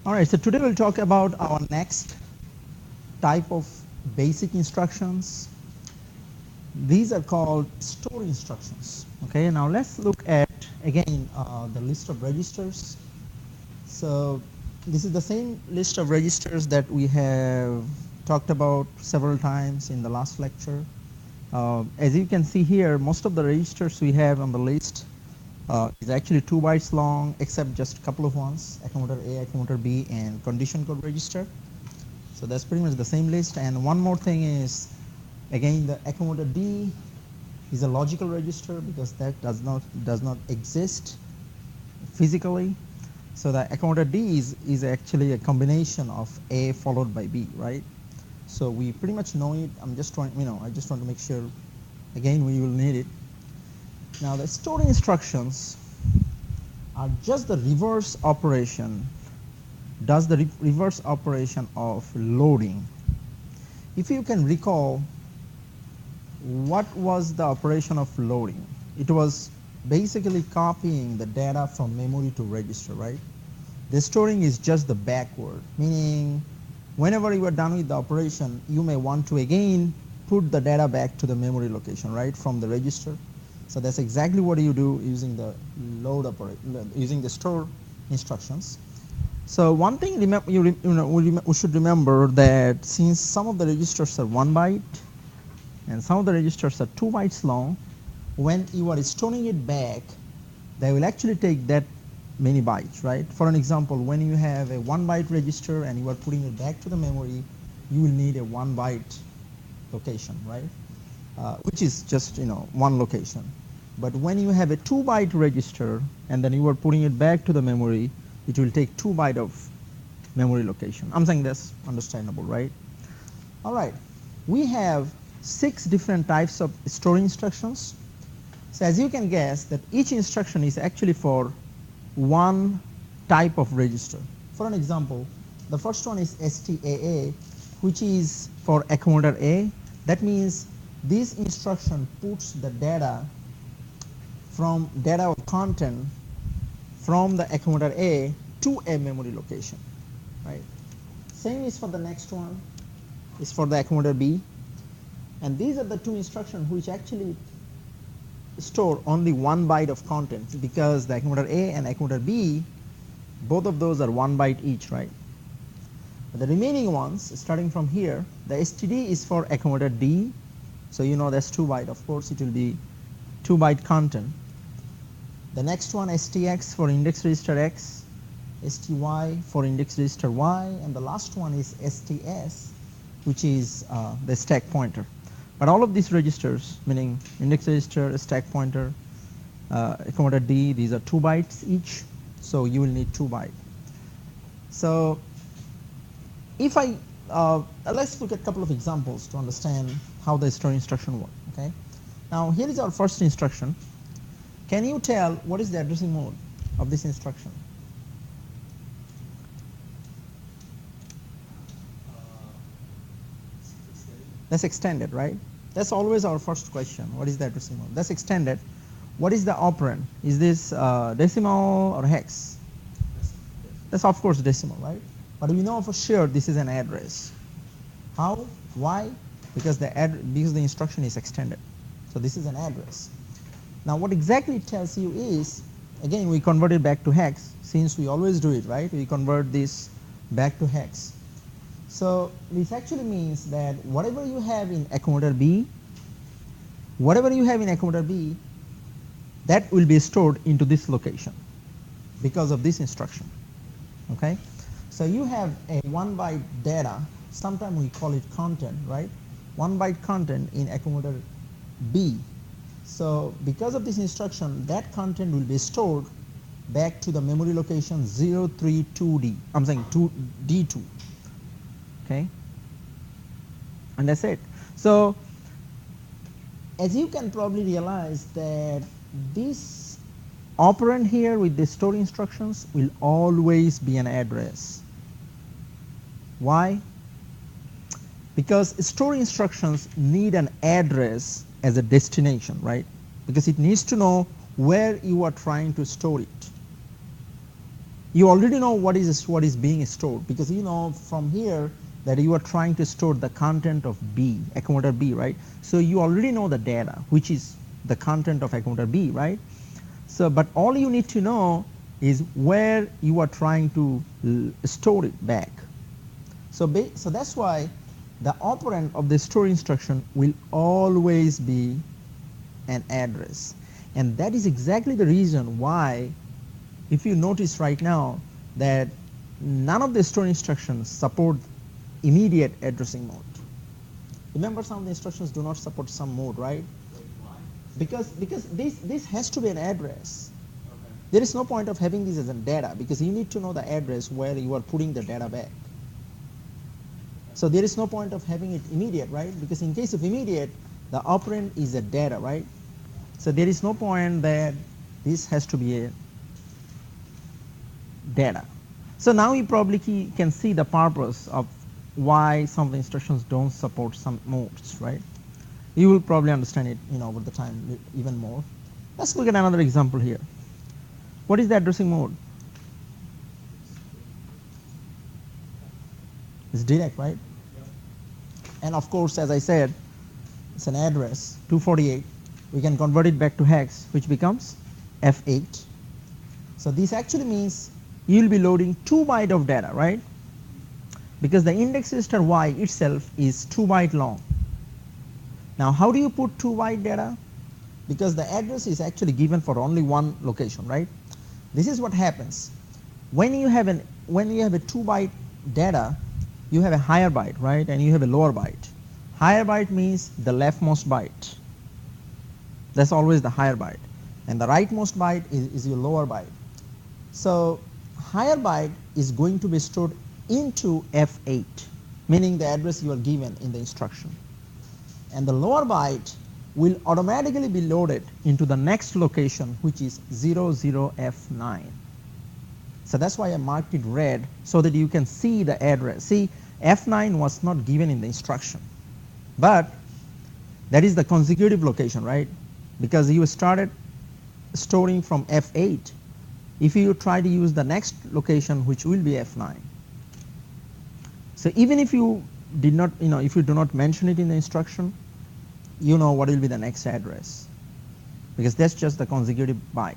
All right, so today we'll talk about our next type of basic instructions. These are called store instructions. Okay, now let's look at again the list of registers. So this is the same list of registers that we have talked about several times in the last lecture. As you can see here, most of the registers we have on the list is actually 2 bytes long, except just a couple of ones: accumulator A, accumulator B, and condition code register. So that's pretty much the same list. And one more thing is, again, the accumulator D is a logical register because that does not exist physically. So the accumulator D is actually a combination of A followed by B, right? So we pretty much know it. I'm just trying, I just want to make sure. Again, we will need it. Now the store instructions are just the reverse operation, does the reverse operation of loading. If you can recall, what was the operation of loading? It was basically copying the data from memory to register, right? The storing is just the backward, meaning whenever you are done with the operation, you may want to again put the data back to the memory location, right, from the register. So that's exactly what you do using the using the store instructions. So one thing we should remember that since some of the registers are 1 byte and some of the registers are 2 bytes long, when you are storing it back, they will actually take that many bytes, right? For an example, when you have a 1 byte register and you are putting it back to the memory, you will need a 1 byte location, right? Which is just one location. But when you have a 2 byte register and then you are putting it back to the memory, it will take 2 byte of memory location. I'm saying that's understandable, right? All right, we have 6 different types of store instructions. So as you can guess, that each instruction is actually for one type of register. For an example, the first one is STAA, which is for accumulator A. That means this instruction puts the data of content from the accumulator A to a memory location, right? Same is for the next one, is for the accumulator B. And these are the 2 instructions which actually store only 1 byte of content, because the accumulator A and accumulator B, both of those are 1 byte each, right? But the remaining ones, starting from here, the STD is for accumulator D, so that's 2 byte. Of course, it will be 2 byte content. The next one, STX for index register X, STY for index register Y, and the last one is STS, which is the stack pointer. But all of these registers, meaning index register, stack pointer, accumulator D, these are 2 bytes each, so you will need 2 byte. So if let's look at a couple of examples to understand how the store instruction works. Okay. Now here is our first instruction. Can you tell what is the addressing mode of this instruction? That's extended, right? That's always our first question. What is the addressing mode? That's extended. What is the operand? Is this decimal or hex? That's of course decimal, right? But we know for sure this is an address. How? Why? Because the instruction is extended. So this is an address. Now what exactly it tells you is, again, we convert it back to hex, since we always do it, right? We convert this back to hex. So this actually means that whatever you have in accumulator B, that will be stored into this location because of this instruction. Okay? So you have a 1 byte data, sometimes we call it content, right? 1 byte content in accumulator B. So because of this instruction, that content will be stored back to the memory location 032D. I'm saying D2. Okay? And that's it. So as you can probably realize that this operand here with the store instructions will always be an address. Why? Because store instructions need an address as a destination, right? Because it needs to know where you are trying to store it. You already know what is being stored, because you know from here that you are trying to store the content of B, accumulator B, right? So you already know the data, which is the content of accumulator B, right? So, but all you need to know is where you are trying to store it back. So, so that's why the operand of the store instruction will always be an address, and that is exactly the reason why, if you notice right now, that none of the store instructions support immediate addressing mode. Remember, some of the instructions do not support some mode, right? Because this has to be an address. Okay. There is no point of having this as a data, because you need to know the address where you are putting the data back. So there is no point of having it immediate, right? Because in case of immediate, the operand is a data, right? So there is no point that this has to be a data. So now you probably can see the purpose of why some of the instructions don't support some modes, right? You will probably understand it, over the time even more. Let's look at another example here. What is the addressing mode? It's direct, right? Yep. And of course, as I said, it's an address 248. We can convert it back to hex, which becomes F8. So this actually means you'll be loading 2 bytes of data, right? Because the index register Y itself is 2 bytes long. Now, how do you put 2 byte data? Because the address is actually given for only one location, right? This is what happens when you have a 2 byte data. You have a higher byte, right, and you have a lower byte. Higher byte means the leftmost byte. That's always the higher byte, and the rightmost byte is your lower byte. So higher byte is going to be stored into F8, meaning the address you are given in the instruction, and the lower byte will automatically be loaded into the next location, which is 00F9. So that's why I marked it red, so that you can see the address. See, F9 was not given in the instruction, but that is the consecutive location, right? Because you started storing from F8. If you try to use the next location, which will be F9. So even if you did not, if you do not mention it in the instruction, you know what will be the next address, because that's just the consecutive byte.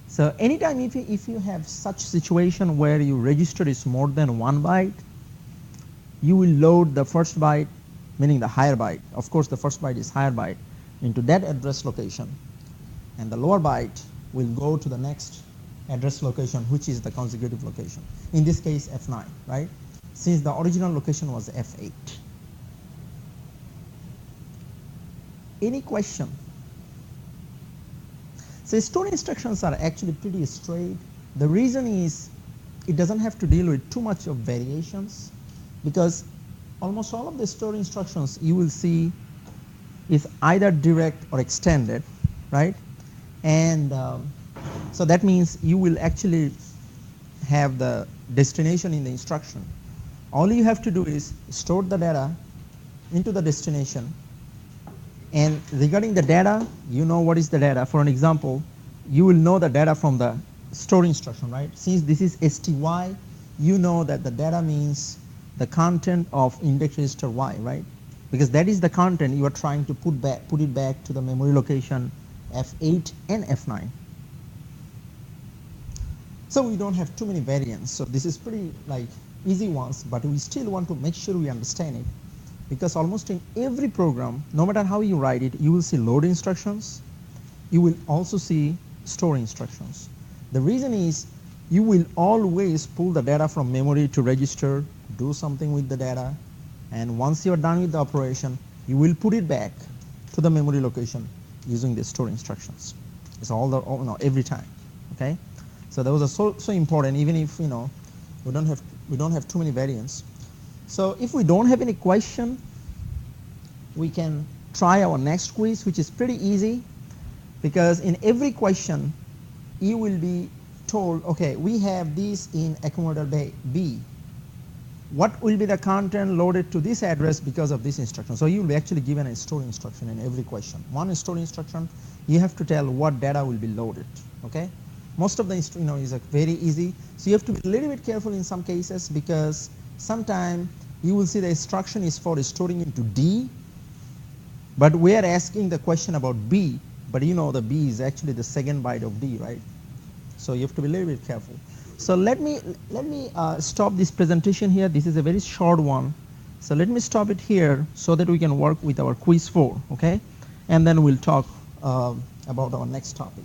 So anytime if you have such situation where your register is more than 1 byte, you will load the first byte, meaning the higher byte. Of course, the first byte is higher byte, into that address location, and the lower byte will go to the next address location, which is the consecutive location. In this case, F9, right? Since the original location was F8. Any question? So store instructions are actually pretty straight. The reason is it doesn't have to deal with too much of variations, because almost all of the store instructions you will see is either direct or extended, right? And so that means you will actually have the destination in the instruction. All you have to do is store the data into the destination. And regarding the data, you know what is the data. For an example, you will know the data from the store instruction, right? Since this is STY, you know that the data means the content of index register Y, right? Because that is the content you are trying to put it back to the memory location F8 and F9. So we don't have too many variants. So this is pretty easy ones, but we still want to make sure we understand it. Because almost in every program, no matter how you write it, you will see load instructions. You will also see store instructions. The reason is you will always pull the data from memory to register, do something with the data, and once you are done with the operation, you will put it back to the memory location using the store instructions. It's every time. Okay, so those are so important. Even if we don't have too many variants. So if we don't have any question, we can try our next quiz, which is pretty easy, because in every question you will be told, okay, we have this in accumulator B. What will be the content loaded to this address because of this instruction? So you will be actually given a store instruction in every question. One store instruction, you have to tell what data will be loaded. Okay. most of the is like very easy. So you have to be a little bit careful in some cases, because sometime you will see the instruction is for storing into D, but we are asking the question about B, but the B is actually the second byte of D, right? So you have to be a little bit careful. So let me stop this presentation here. This is a very short one. So let me stop it here so that we can work with our quiz 4, okay? And then we'll talk about our next topic.